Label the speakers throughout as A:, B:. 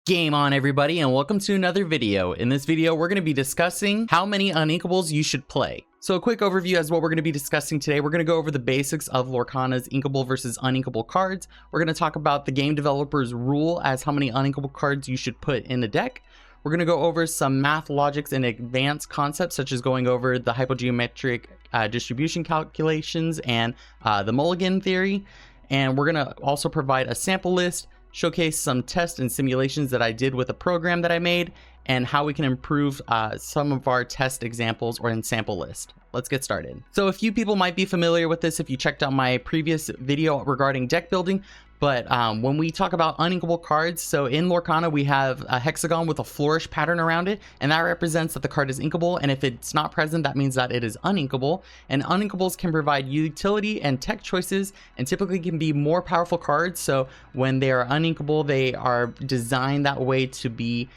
A: Game on, everybody, and welcome to another video. In this video, we're going to be discussing how many Uninkables you should play. So a quick overview as what we're going to be discussing today. We're going to go over the basics of Lorcana's inkable versus uninkable cards. We're going to talk about the game developer's rule as how many uninkable cards you should put in a deck. We're going to go over some math logics and advanced concepts, such as going over the hypogeometric distribution calculations and the Mulligan theory. And we're going to also provide a sample list, showcase some tests and simulations that I did with a program that I made, and how we can improve some of our test examples or in sample list. Let's get started. So a few people might be familiar with this if you checked out my previous video regarding deck building, but when we talk about uninkable cards, so in Lorcana we have a hexagon with a flourish pattern around it, and that represents that the card is inkable, and if it's not present, that means that it is uninkable. And uninkables can provide utility and tech choices, and typically can be more powerful cards. So when they are uninkable, they are designed that way to be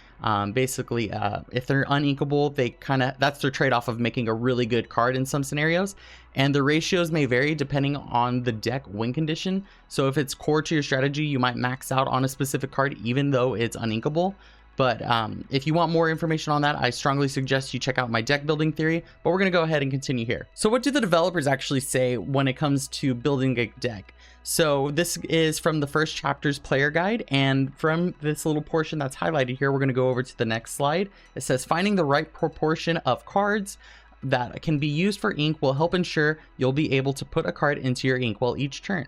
A: basically if they're uninkable, they that's their trade-off of making a really good card in some scenarios. And the ratios may vary depending on the deck win condition. So if it's core to your strategy, you might max out on a specific card even though it's uninkable. But if you want more information on that, I strongly suggest you check out my deck building theory. But we're going to go ahead and continue here. So what do the developers actually say when it comes to building a deck? So this is from the first chapter's player guide, and from this little portion that's highlighted here, we're going to go over to the next slide. It says finding the right proportion of cards that can be used for ink will help ensure you'll be able to put a card into your inkwell each turn.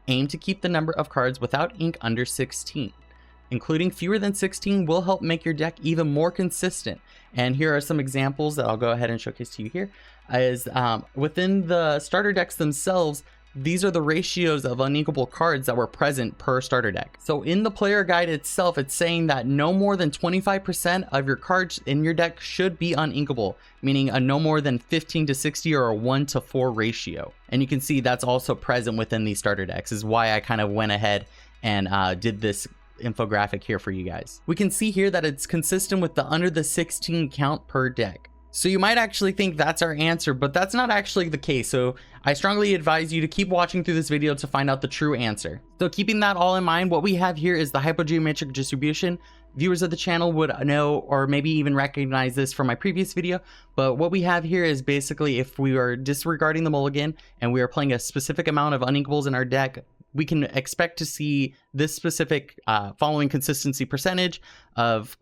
A: Aim to keep the number of cards without ink under 16. Including fewer than 16 will help make your deck even more consistent. And here are some examples that I'll go ahead and showcase to you here. Within the starter decks themselves, these are the ratios of uninkable cards that were present per starter deck. So in the player guide itself, it's saying that no more than 25% of your cards in your deck should be uninkable, meaning a no more than 15 to 60 or a 1 to 4 ratio. And you can see that's also present within these starter decks, is why I kind of went ahead and did this infographic here for you guys. We can see here that it's consistent with the under the 16 count per deck. So you might actually think that's our answer, but that's not actually the case. So I strongly advise you to keep watching through this video to find out the true answer. So keeping that all in mind, what we have here is the hypogeometric distribution. Viewers of the channel would know or maybe even recognize this from my previous video, but what we have here is basically if we are disregarding the mulligan and we are playing a specific amount of uninkables in our deck, we can expect to see this specific following consistency percentage of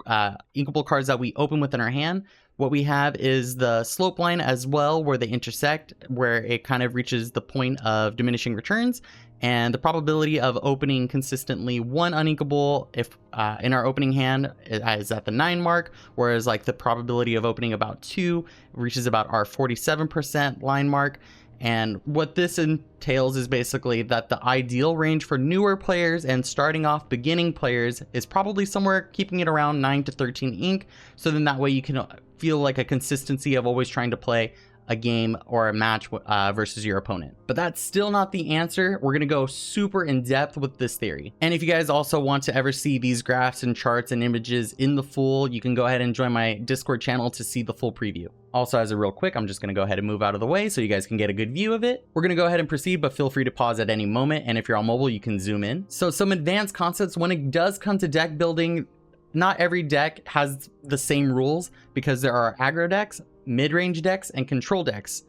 A: inkable cards that we open within our hand. What we have is the slope line as well, where they intersect, where it kind of reaches the point of diminishing returns, and the probability of opening consistently one uninkable if in our opening hand is at the 9 mark, whereas like the probability of opening about 2 reaches about our 47% line mark. And what this entails is basically that the ideal range for newer players and starting off beginning players is probably somewhere keeping it around 9 to 13 ink. So then that way you can feel like a consistency of always trying to play a game or a match versus your opponent. But that's still not the answer. We're going to go super in depth with this theory. And if you guys also want to ever see these graphs and charts and images in the full, you can go ahead and join my Discord channel to see the full preview. Also, as a real quick, I'm just going to go ahead and move out of the way so you guys can get a good view of it. We're going to go ahead and proceed, but feel free to pause at any moment. And if you're on mobile, you can zoom in. So some advanced concepts when it does come to deck building. Not every deck has the same rules because there are aggro decks, mid-range decks, and control decks.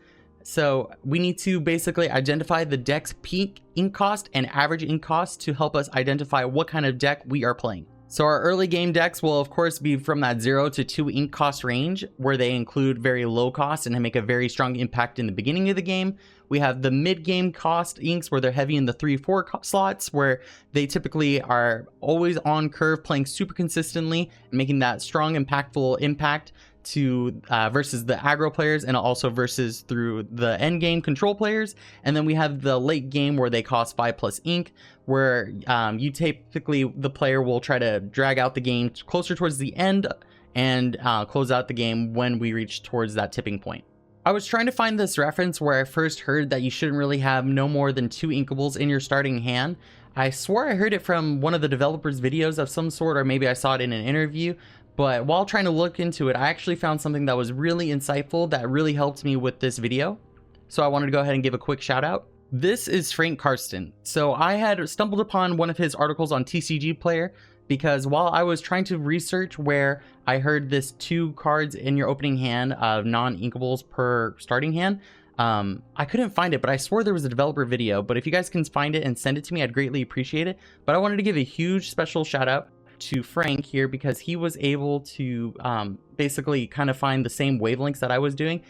A: So we need to basically identify the deck's peak ink cost and average ink cost to help us identify what kind of deck we are playing. So our early game decks will of course be from that 0 to 2 ink cost range, where they include very low cost and make a very strong impact in the beginning of the game. We have the mid game cost inks where they're heavy in the 3-4 slots, where they typically are always on curve, playing super consistently, making that strong impactful impact to versus the aggro players, and also versus through the end game control players. And then we have the late game where they cost 5+ ink, where you typically the player will try to drag out the game closer towards the end and close out the game when we reach towards that tipping point. I was trying to find this reference where I first heard that you shouldn't really have no more than 2 inkables in your starting hand. I swore I heard it from one of the developers' videos of some sort, or maybe I saw it in an interview. But while trying to look into it, I actually found something that was really insightful that really helped me with this video. So I wanted to go ahead and give a quick shout out. This is Frank Karsten. So I had stumbled upon one of his articles on TCG Player because while I was trying to research where I heard this 2 cards in your opening hand of non-inkables per starting hand, I couldn't find it, but I swore there was a developer video. But if you guys can find it and send it to me, I'd greatly appreciate it. But I wanted to give a huge special shout out to Frank here, because he was able to basically kind of find the same wavelengths that I was doing.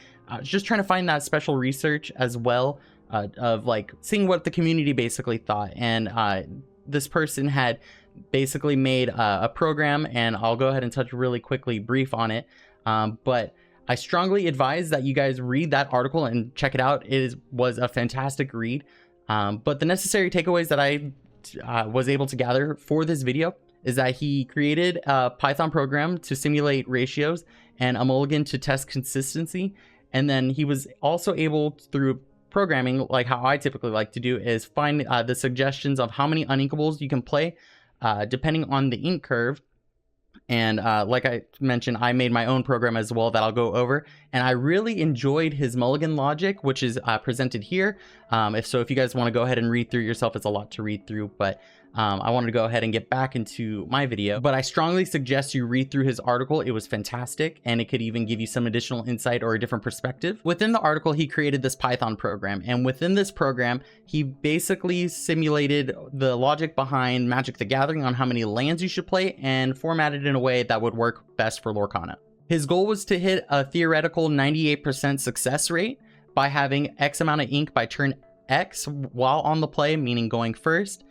A: Just trying to find that special research as well, of like seeing what the community basically thought. And this person had basically made a program, and I'll go ahead and touch really quickly brief on it. But I strongly advise that you guys read that article and check it out. It was a fantastic read. But the necessary takeaways that I was able to gather for this video is that he created a Python program to simulate ratios and a mulligan to test consistency. And then he was also able, through programming, like how I typically like to do, is find the suggestions of how many uninkables you can play depending on the ink curve. And like I mentioned, I made my own program as well that I'll go over. And I really enjoyed his mulligan logic, which is presented here. If you guys want to go ahead and read through yourself, it's a lot to read through. But I wanted to go ahead and get back into my video. But I strongly suggest you read through his article. It was fantastic, and it could even give you some additional insight or a different perspective. Within the article, he created this Python program. And within this program, he basically simulated the logic behind Magic the Gathering on how many lands you should play, and formatted it in a way that would work best for Lorcana. His goal was to hit a theoretical 98% success rate by having X amount of ink by turn X while on the play, meaning going first.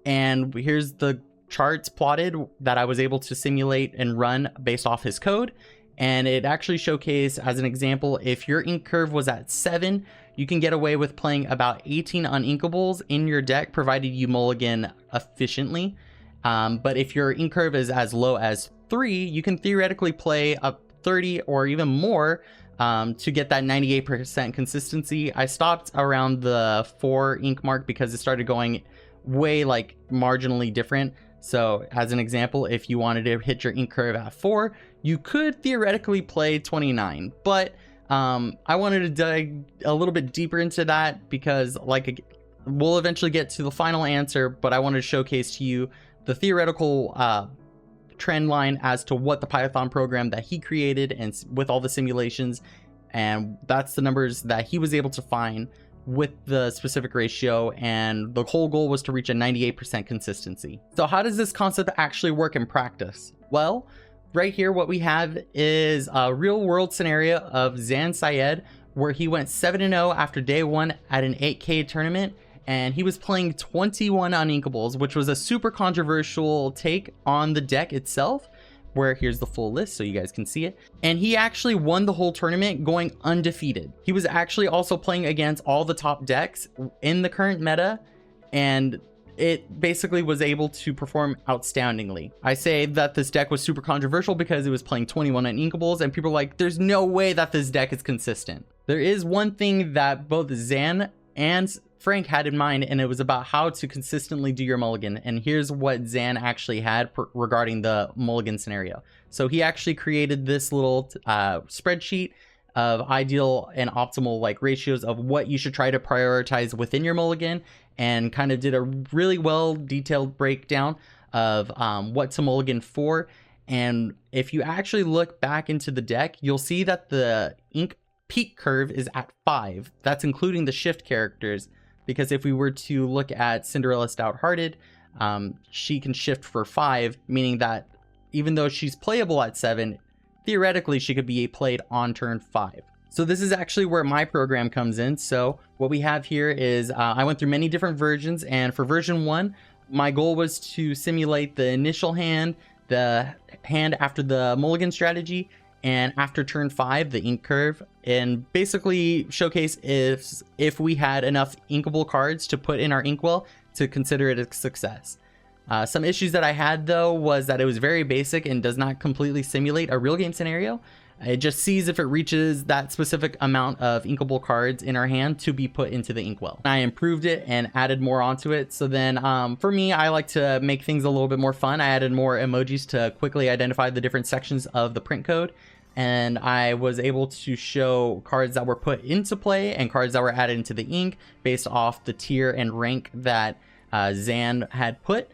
A: And here's the charts plotted that I was able to simulate and run based off his code. And it actually showcased, as an example, if your ink curve was at 7, you can get away with playing about 18 uninkables in your deck, provided you mulligan efficiently. But if your ink curve is as low as 3, you can theoretically play up 30 or even more to get that 98% consistency. I stopped around the 4 ink mark because it started going way like marginally different. So as an example, if you wanted to hit your ink curve at 4, you could theoretically play 29. But I wanted to dig a little bit deeper into that, because we'll eventually get to the final answer, but I wanted to showcase to you the theoretical trend line as to what the Python program that he created, and with all the simulations, and that's the numbers that he was able to find with the specific ratio. And the whole goal was to reach a 98% consistency. So how does this concept actually work in practice? Well, right here what we have is a real world scenario of Zan Syed, where he went 7-0 after day 1 at an 8K tournament, and he was playing 21 uninkables, which was a super controversial take on the deck itself, where here's the full list so you guys can see it. And he actually won the whole tournament going undefeated. He was actually also playing against all the top decks in the current meta, and it basically was able to perform outstandingly. I say that this deck was super controversial because it was playing 21 uninkables, and people are like, there's no way that this deck is consistent. There is one thing that both Zan and Frank had in mind, and it was about how to consistently do your mulligan. And here's what Zan actually had regarding the mulligan scenario. So he actually created this little spreadsheet of ideal and optimal like ratios of what you should try to prioritize within your mulligan, and kind of did a really well detailed breakdown of what to mulligan for. And if you actually look back into the deck, you'll see that the ink peak curve is at 5. That's including the shift characters, because if we were to look at Cinderella Stout-Hearted, she can shift for 5, meaning that even though she's playable at 7, theoretically she could be played on turn 5. So this is actually where my program comes in. So what we have here is I went through many different versions, and for version 1, my goal was to simulate the initial hand, the hand after the Mulligan strategy, and after turn 5, the ink curve, and basically showcase if we had enough inkable cards to put in our inkwell to consider it a success. Some issues that I had though was that it was very basic and does not completely simulate a real game scenario. It just sees if it reaches that specific amount of inkable cards in our hand to be put into the inkwell. I improved it and added more onto it. So then for me, I like to make things a little bit more fun. I added more emojis to quickly identify the different sections of the print code. And I was able to show cards that were put into play and cards that were added into the ink based off the tier and rank that Zan had put.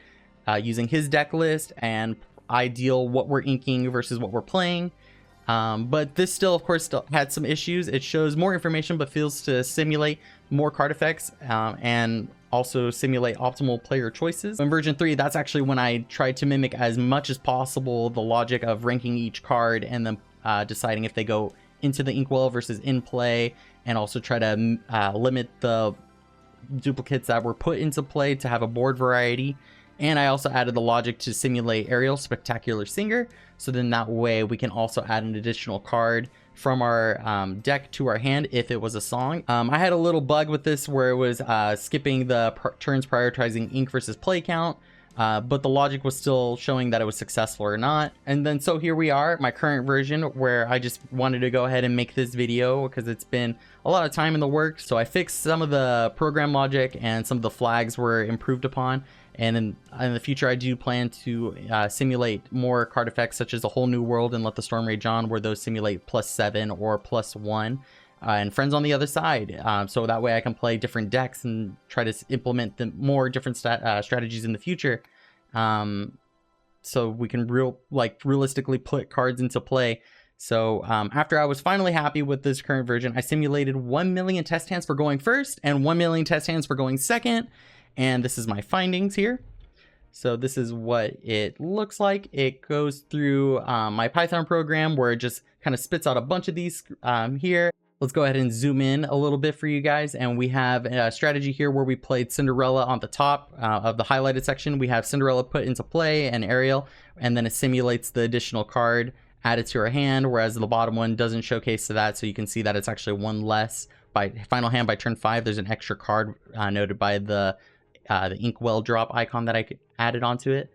A: using his deck list and ideal what we're inking versus what we're playing. But this still, of course, still had some issues. It shows more information, but fails to simulate more card effects and also simulate optimal player choices. In version 3, that's actually when I tried to mimic as much as possible the logic of ranking each card and then deciding if they go into the inkwell versus in play, and also try to limit the duplicates that were put into play to have a board variety. And I also added the logic to simulate Ariel Spectacular Singer, so then that way we can also add an additional card from our deck to our hand if it was a song. I had a little bug with this where it was skipping the turns prioritizing ink versus play count, but the logic was still showing that it was successful or not. And then so here we are, my current version, where I just wanted to go ahead and make this video because it's been a lot of time in the works. So I fixed some of the program logic and some of the flags were improved upon. And in the future, I do plan to simulate more card effects such as a Whole New World and Let the Storm Rage On, where those simulate +7 or +1, and Friends on the Other Side. So that way I can play different decks and try to implement the more different strategies in the future. So we can realistically put cards into play. So after I was finally happy with this current version, I simulated 1 million test hands for going first and 1 million test hands for going second. And this is my findings here. So this is what it looks like. It goes through my Python program where it just kind of spits out a bunch of these here. Let's go ahead and zoom in a little bit for you guys. And we have a strategy here where we played Cinderella on the top of the highlighted section. We have Cinderella put into play and Ariel, and then it simulates the additional card added to her hand, whereas the bottom one doesn't showcase to that. So you can see that it's actually one less. By final hand by turn 5, there's an extra card noted by the inkwell drop icon that I added onto it.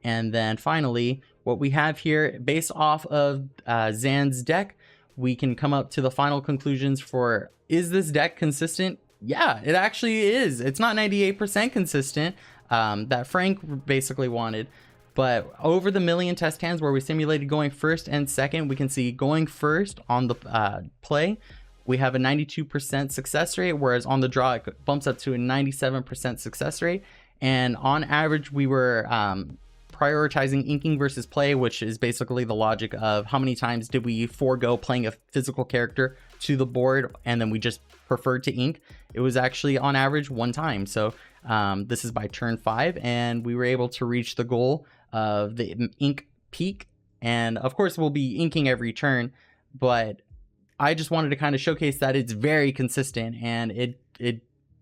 A: And then finally, what we have here, based off of Zan's deck, we can come up to the final conclusions for, is this deck consistent? Yeah, it actually is. It's not 98% consistent that Frank basically wanted, but over the million test hands where we simulated going first and second, we can see going first on the play, we have a 92% success rate, whereas on the draw, it bumps up to a 97% success rate. And on average, we were prioritizing inking versus play, which is basically the logic of how many times did we forego playing a physical character to the board, and then we just preferred to ink. It was actually on average 1 time. So this is by turn 5, and we were able to reach the goal of the ink peak. And of course, we'll be inking every turn, but I just wanted to kind of showcase that it's very consistent, and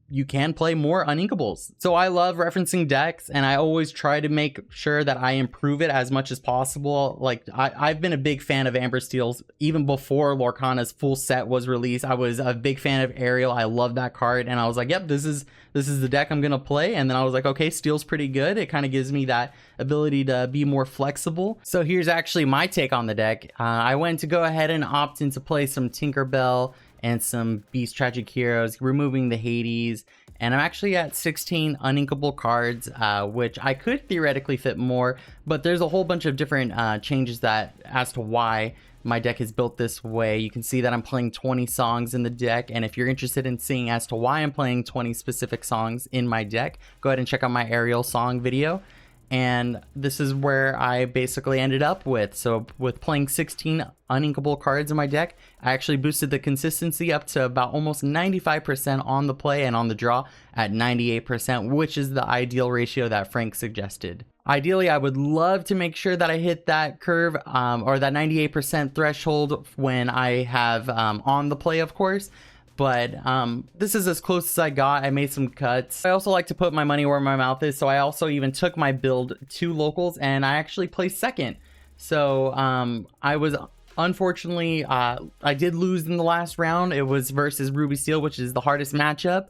A: you can play more Uninkables. So I love referencing decks, and I always try to make sure that I improve it as much as possible. Like I've been a big fan of Amber Steel's even before Lorcana's full set was released. I was a big fan of Ariel. I love that card, and I was like, yep, this is the deck I'm gonna play. And then I was like, okay, Steel's pretty good. It kind of gives me that ability to be more flexible. So here's actually my take on the deck. I went to go ahead and opt in to play some Tinkerbell and some Beast Tragic Heroes, removing the Hades, and I'm actually at 16 uninkable cards, which I could theoretically fit more, but there's a whole bunch of different changes as to why my deck is built this way. You can see that I'm playing 20 songs in the deck, and if you're interested in seeing as to why I'm playing 20 specific songs in my deck, go ahead and check out my Ariel song video. And this is where I basically ended up with. So with playing 16 uninkable cards in my deck, I actually boosted the consistency up to about almost 95% on the play, and on the draw at 98%, which is the ideal ratio that Frank suggested. Ideally, I would love to make sure that I hit that curve or that 98% threshold when I have on the play, of course. But this is as close as I got. I made some cuts. I also like to put my money where my mouth is, so I also even took my build to locals, and I actually placed second. So I was unfortunately, I did lose in the last round. It was versus Ruby Steel, which is the hardest matchup.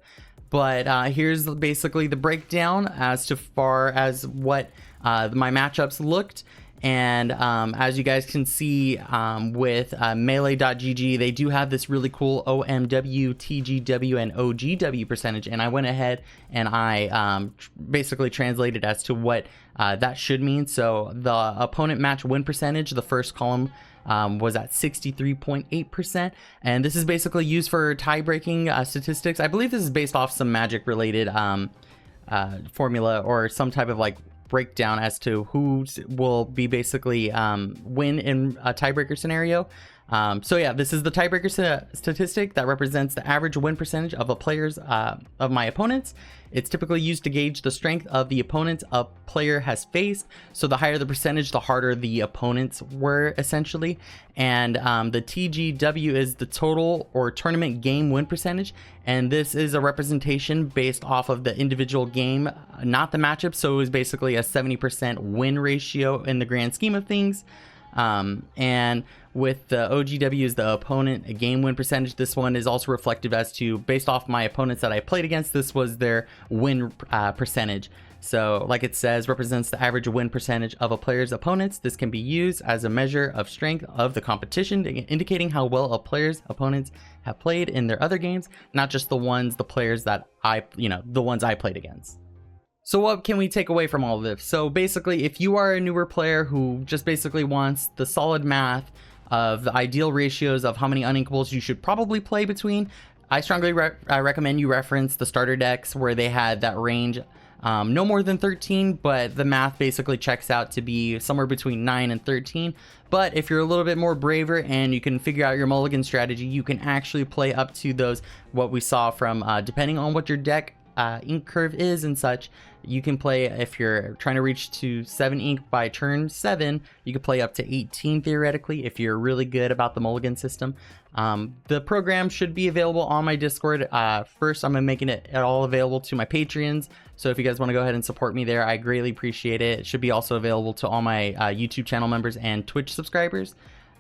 A: But here's basically the breakdown as far as what my matchups looked. And as you guys can see with melee.gg, they do have this really cool OMW, TGW, and OGW percentage. And I went ahead and I basically translated as to what that should mean. So the opponent match win percentage, the first column, was at 63.8%. And this is basically used for tie-breaking statistics. I believe this is based off some magic related formula or some type of like breakdown as to who will be basically win in a tiebreaker scenario. So yeah, this is the tiebreaker statistic that represents the average win percentage of a player's of my opponents. It's typically used to gauge the strength of the opponents a player has faced. So the higher the percentage, the harder the opponents were, essentially. And the TGW is the total or tournament game win percentage, and this is a representation based off of the individual game, not the matchup. So it was basically a 70% win ratio in the grand scheme of things. And with the OGW is the opponent a game win percentage. This one is also reflective as to, based off my opponents that I played against, this was their win percentage. So like it says, represents the average win percentage of a player's opponents. This can be used as a measure of strength of the competition, indicating how well a player's opponents have played in their other games, not just the players that the ones I played against. So what can we take away from all of this? So basically, if you are a newer player who just basically wants the solid math of the ideal ratios of how many Uninkables you should probably play between, I strongly recommend you reference the starter decks where they had that range, no more than 13, but the math basically checks out to be somewhere between 9 and 13. But if you're a little bit more braver and you can figure out your Mulligan strategy, you can actually play up to those, what we saw from, depending on what your deck ink curve is and such. You can play, if you're trying to reach to 7 ink by turn 7, you can play up to 18 theoretically if you're really good about the Mulligan system. The program should be available on my Discord. First, I'm making it all available to my Patreons, so if you guys want to go ahead and support me there, I greatly appreciate it. It should be also available to all my YouTube channel members and Twitch subscribers.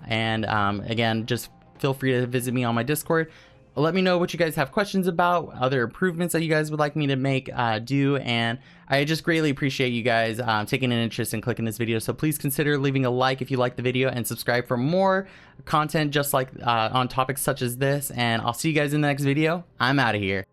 A: And again, just feel free to visit me on my Discord. Let me know what you guys have questions about, other improvements that you guys would like me to make, and I just greatly appreciate you guys taking an interest in clicking this video. So please consider leaving a like if you like the video, and subscribe for more content just like on topics such as this, and I'll see you guys in the next video. I'm out of here.